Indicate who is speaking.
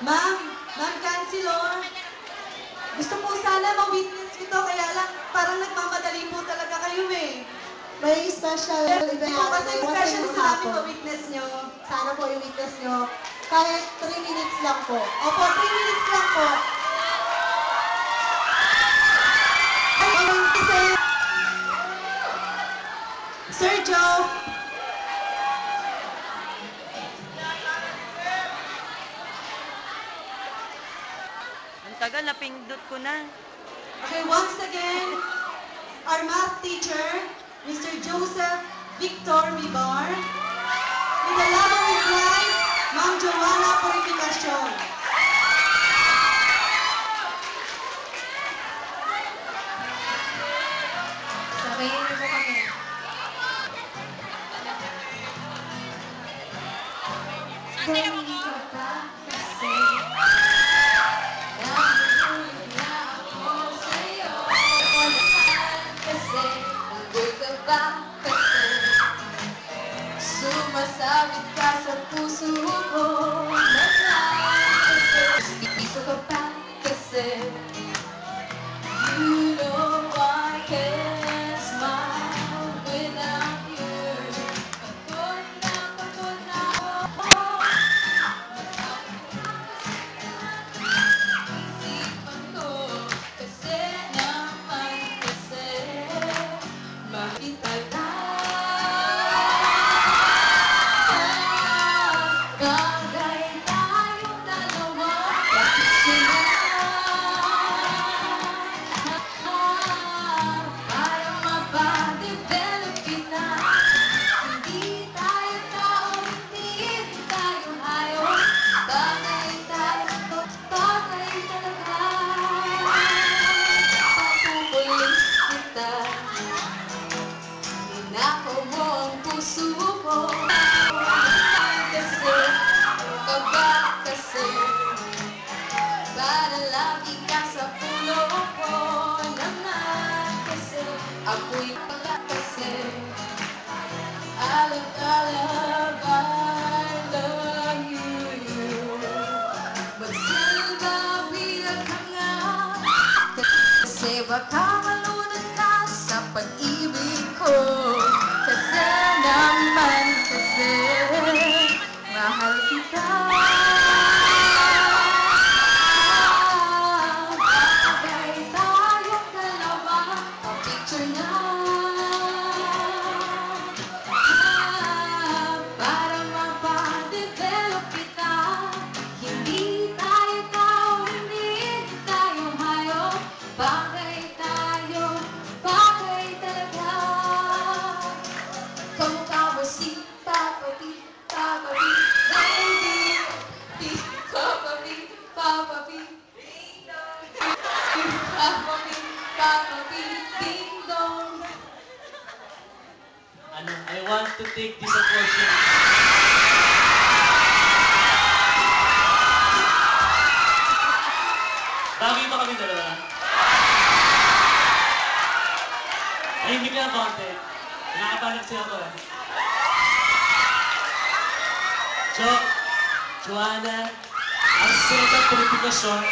Speaker 1: Ma'am Councilor, gusto po sana ma-witness ito, kaya lang parang nagmamadali po talaga kayo eh.
Speaker 2: May special event
Speaker 1: Hindi po kasi
Speaker 2: natin
Speaker 1: special
Speaker 2: ngayong
Speaker 1: sa namin
Speaker 2: hapon.
Speaker 1: ma-witness nyo.
Speaker 2: Sana po i-witness nyo. Kahit 3 minutes lang po.
Speaker 1: Opo, 3 minutes lang po. Kasi, Sir Joe,
Speaker 3: Ang tagal, napindot ko na.
Speaker 1: okay, once again, our math teacher, Mr. Joseph Victor Mibar, with the love of his life, Ma'am Joanna Purificacion.
Speaker 2: Sabayin niyo po kami. Kung ikaw ba kasi nahulog na ako sa'yo. Kasi nandun ka ba kasi sumasabit ka sa puso ko. Dito ka ba kasi you know I can't smile without you. Pagod na ako. Isipan ko kasi naman kasi makita bagay tayong dalawa. Para mapadevelop kita. Hindi tayo tao, hindi tayo hayop. Bagay tayo, bagay talaga. Papupulis kita. Ninakaw mo ang puso ko. Kasi, kaba kasi. Para lagi ka sa pulo ko naman kasi. Ako'y pala kasi. I love you. But still, bawilag ka nga. Kasi baka malunod ka sa pag-ibig ko. Kasi naman kasi mahal kita. Bagay tayong dalawa, pa-picture na. Para mapadevelop kita. Hindi tayo tao, hindi tayo hayop. Bagay tayo, bagay talaga. Kamukha mo si Papa B, Papa B, baby. Papa B, Papa B, ding dong. Papa B, Papa B, ding dong.
Speaker 4: I want to take this opportunity. Bagay ba kami dalawa? Ay, hindi ka na konti. Nakakapalag siya ako eh. Joanna, Arceta Purificacion,